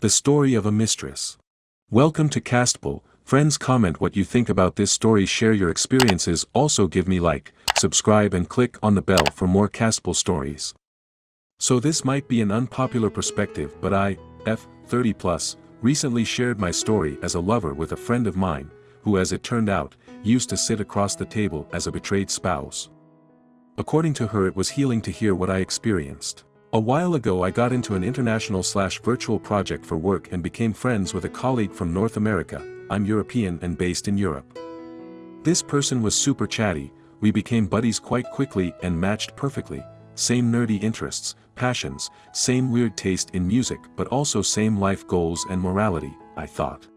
The Story of a Mistress. Welcome to Castable. Friends, comment what you think about this story, share your experiences, also give me like, subscribe and click on the bell for more Castable stories. So this might be an unpopular perspective, but I, 30 plus, recently shared my story as a lover with a friend of mine, who as it turned out, used to sit across the table as a betrayed spouse. According to her, it was healing to hear what I experienced. A while ago I got into an international/virtual project for work and became friends with a colleague from North America. I'm European and based in Europe. This person was super chatty, we became buddies quite quickly and matched perfectly. Same nerdy interests, passions, same weird taste in music, but also same life goals and morality, I thought.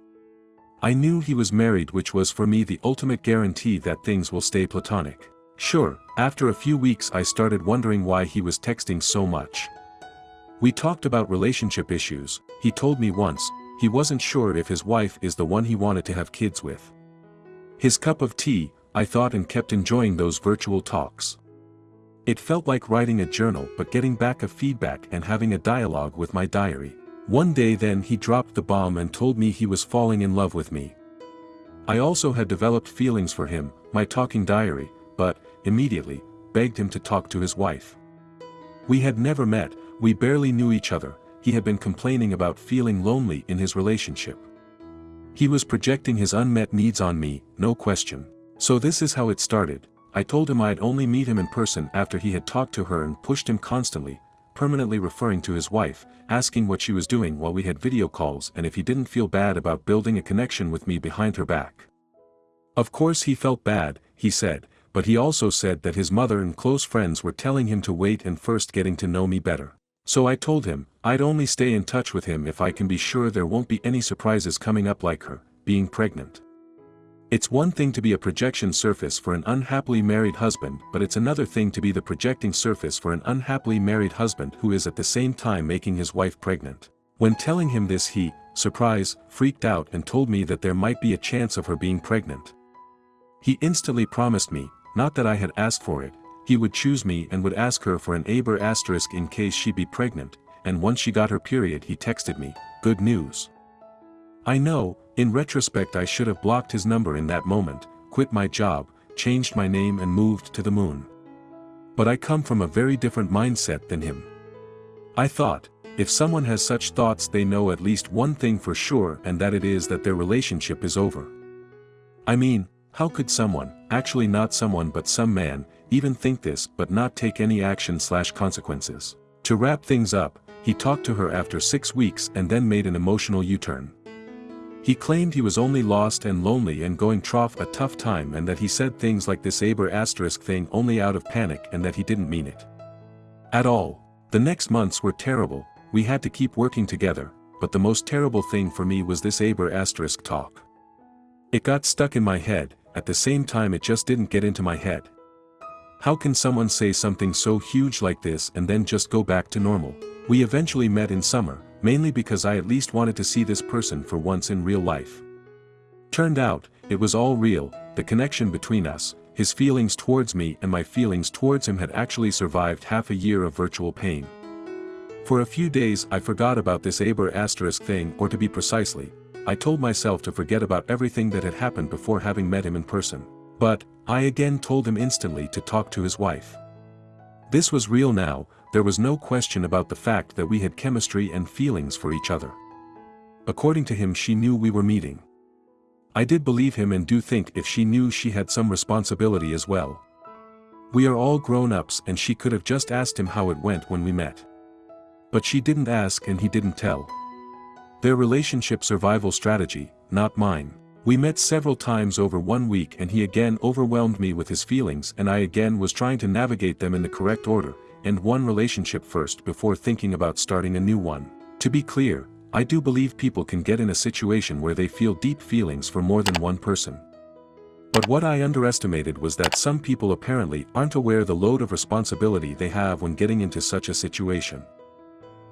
I knew he was married, which was for me the ultimate guarantee that things will stay platonic. Sure, after a few weeks I started wondering why he was texting so much. We talked about relationship issues. He told me once, he wasn't sure if his wife is the one he wanted to have kids with. His cup of tea, I thought, and kept enjoying those virtual talks. It felt like writing a journal but getting back a feedback and having a dialogue with my diary. One day then he dropped the bomb and told me he was falling in love with me. I also had developed feelings for him, my talking diary, but, immediately, begged him to talk to his wife. We had never met, we barely knew each other. He had been complaining about feeling lonely in his relationship. He was projecting his unmet needs on me, no question. So this is how it started. I told him I'd only meet him in person after he had talked to her and pushed him constantly, permanently referring to his wife, asking what she was doing while we had video calls and if he didn't feel bad about building a connection with me behind her back. Of course he felt bad, he said, but he also said that his mother and close friends were telling him to wait and first getting to know me better. So I told him, I'd only stay in touch with him if I can be sure there won't be any surprises coming up like her, being pregnant. It's one thing to be a projection surface for an unhappily married husband, but it's another thing to be the projecting surface for an unhappily married husband who is at the same time making his wife pregnant. When telling him this, he, surprise, freaked out and told me that there might be a chance of her being pregnant. He instantly promised me, not that I had asked for it, he would choose me and would ask her for an ** in case she'd be pregnant, and once she got her period he texted me, "Good news." I know, in retrospect I should have blocked his number in that moment, quit my job, changed my name and moved to the moon. But I come from a very different mindset than him. I thought, if someone has such thoughts they know at least one thing for sure, and that it is that their relationship is over. I mean, how could someone, actually not someone but some man, even think this but not take any action/consequences? To wrap things up, he talked to her after 6 weeks and then made an emotional U-turn. He claimed he was only lost and lonely and going through a tough time, and that he said things like this ** thing only out of panic and that he didn't mean it at all. The next months were terrible, we had to keep working together, but the most terrible thing for me was this ** talk. It got stuck in my head, at the same time it just didn't get into my head. How can someone say something so huge like this and then just go back to normal? We eventually met in summer, mainly because I at least wanted to see this person for once in real life. Turned out, it was all real, the connection between us, his feelings towards me and my feelings towards him had actually survived half a year of virtual pain. For a few days I forgot about this ** thing, or to be precisely, I told myself to forget about everything that had happened before having met him in person. But, I again told him instantly to talk to his wife. This was real now, there was no question about the fact that we had chemistry and feelings for each other. According to him, she knew we were meeting. I did believe him and do think if she knew, she had some responsibility as well. We are all grown-ups and she could have just asked him how it went when we met. But she didn't ask and he didn't tell. Their relationship survival strategy, not mine. We met several times over 1 week and he again overwhelmed me with his feelings, and I again was trying to navigate them in the correct order, end one relationship first before thinking about starting a new one. To be clear, I do believe people can get in a situation where they feel deep feelings for more than one person. But what I underestimated was that some people apparently aren't aware the load of responsibility they have when getting into such a situation.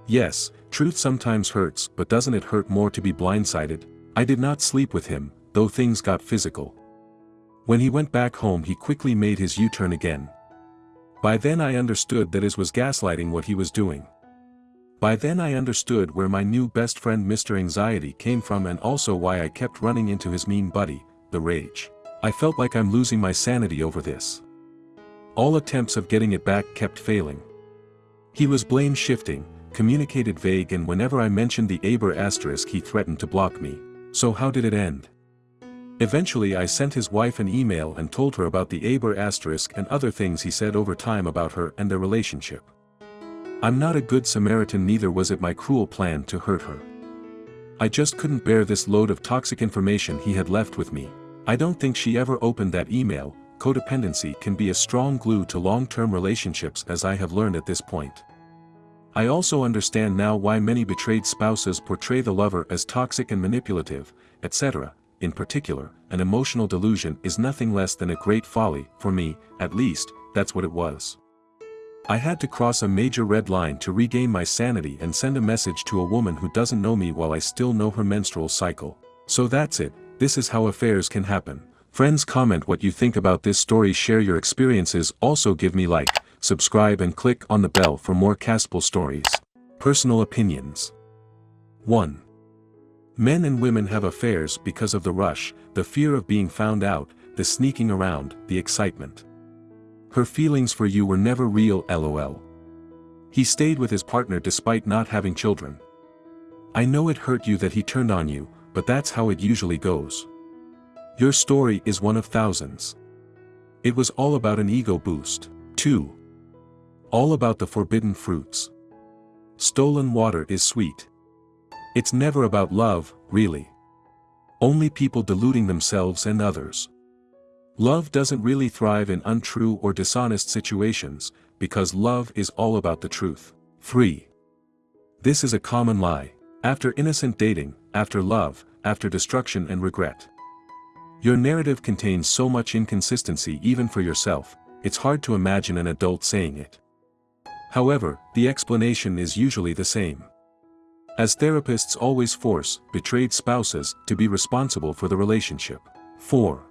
Yes, truth sometimes hurts, but doesn't it hurt more to be blindsided? I did not sleep with him, though things got physical. When he went back home he quickly made his U-turn again. By then I understood that it was gaslighting what he was doing. By then I understood where my new best friend Mr. Anxiety came from and also why I kept running into his mean buddy, the rage. I felt like I'm losing my sanity over this. All attempts of getting it back kept failing. He was blame-shifting, communicated vague, and whenever I mentioned the AITA he threatened to block me. So how did it end? Eventually I sent his wife an email and told her about the AITA and other things he said over time about her and their relationship. I'm not a good Samaritan, neither was it my cruel plan to hurt her. I just couldn't bear this load of toxic information he had left with me. I don't think she ever opened that email. Codependency can be a strong glue to long-term relationships, as I have learned at this point. I also understand now why many betrayed spouses portray the lover as toxic and manipulative, etc. In particular, an emotional delusion is nothing less than a great folly. For me, at least, that's what it was. I had to cross a major red line to regain my sanity and send a message to a woman who doesn't know me while I still know her menstrual cycle. So that's it. This is how affairs can happen. Friends, comment what you think about this story, share your experiences, also give me like, subscribe and click on the bell for more Castable stories. Personal opinions. 1. Men and women have affairs because of the rush, the fear of being found out, the sneaking around, the excitement. Her feelings for you were never real, lol. He stayed with his partner despite not having children. I know it hurt you that he turned on you, but that's how it usually goes. Your story is one of thousands. It was all about an ego boost. 2. All about the forbidden fruits. Stolen water is sweet. It's never about love, really. Only people deluding themselves and others. Love doesn't really thrive in untrue or dishonest situations, because love is all about the truth. 3. This is a common lie. After innocent dating, after love, after destruction and regret. Your narrative contains so much inconsistency even for yourself, it's hard to imagine an adult saying it. However, the explanation is usually the same. As therapists always force betrayed spouses to be responsible for the relationship. 4.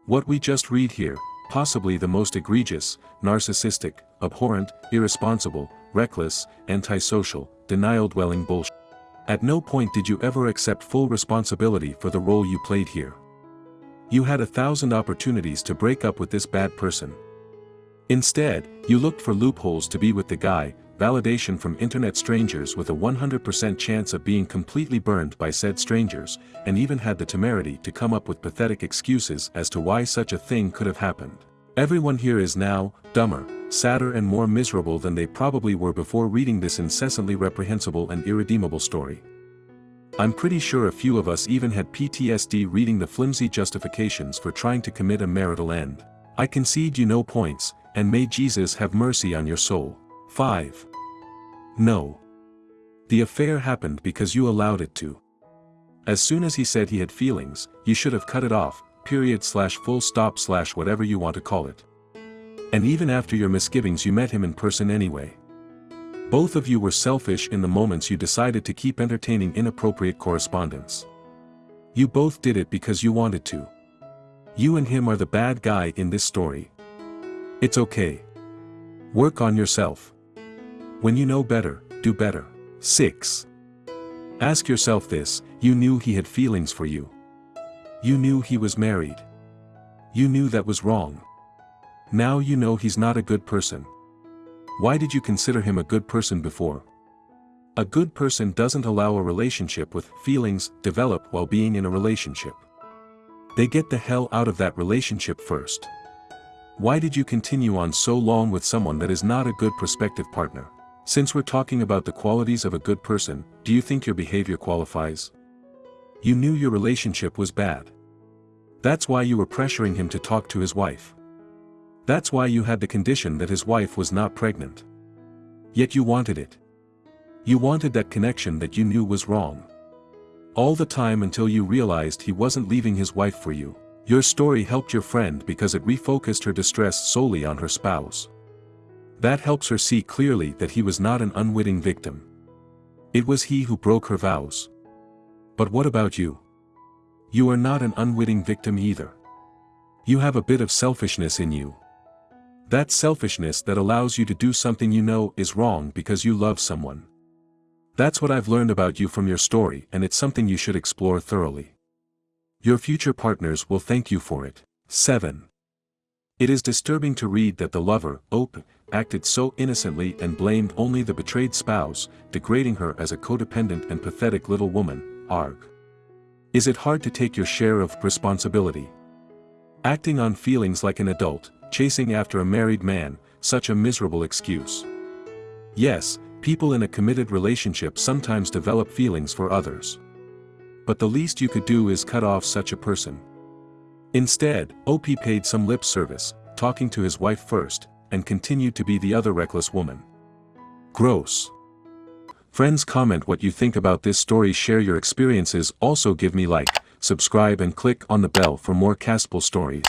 What we just read here, possibly the most egregious, narcissistic, abhorrent, irresponsible, reckless, antisocial, denial-dwelling bullshit. At no point did you ever accept full responsibility for the role you played here. You had 1,000 opportunities to break up with this bad person. Instead, you looked for loopholes to be with the guy, validation from internet strangers with a 100% chance of being completely burned by said strangers, and even had the temerity to come up with pathetic excuses as to why such a thing could have happened. Everyone here is now dumber, sadder and more miserable than they probably were before reading this incessantly reprehensible and irredeemable story. I'm pretty sure a few of us even had PTSD reading the flimsy justifications for trying to commit a marital end. I concede you no points, and may Jesus have mercy on your soul. 5. No. The affair happened because you allowed it to. As soon as he said he had feelings, you should have cut it off, /full stop / whatever you want to call it. And even after your misgivings you met him in person anyway. Both of you were selfish in the moments you decided to keep entertaining inappropriate correspondence. You both did it because you wanted to. You and him are the bad guy in this story. It's okay. Work on yourself. When you know better, do better. 6. Ask yourself this: you knew he had feelings for you. You knew he was married. You knew that was wrong. Now you know he's not a good person. Why did you consider him a good person before? A good person doesn't allow a relationship with feelings develop while being in a relationship. They get the hell out of that relationship first. Why did you continue on so long with someone that is not a good prospective partner? Since we're talking about the qualities of a good person, do you think your behavior qualifies? You knew your relationship was bad. That's why you were pressuring him to talk to his wife. That's why you had the condition that his wife was not pregnant. Yet you wanted it. You wanted that connection that you knew was wrong. All the time until you realized he wasn't leaving his wife for you. Your story helped your friend because it refocused her distress solely on her spouse. That helps her see clearly that he was not an unwitting victim. It was he who broke her vows. But what about you? You are not an unwitting victim either. You have a bit of selfishness in you. That selfishness that allows you to do something you know is wrong because you love someone. That's what I've learned about you from your story, and it's something you should explore thoroughly. Your future partners will thank you for it. 7. It is disturbing to read that the lover, Ope, acted so innocently and blamed only the betrayed spouse, degrading her as a codependent and pathetic little woman, arg. Is it hard to take your share of responsibility? Acting on feelings like an adult, chasing after a married man, such a miserable excuse. Yes, people in a committed relationship sometimes develop feelings for others. But the least you could do is cut off such a person. Instead, OP paid some lip service, talking to his wife first, and continued to be the other reckless woman. Gross. Friends, comment what you think about this story, share your experiences, also give me like, subscribe and click on the bell for more Castable stories.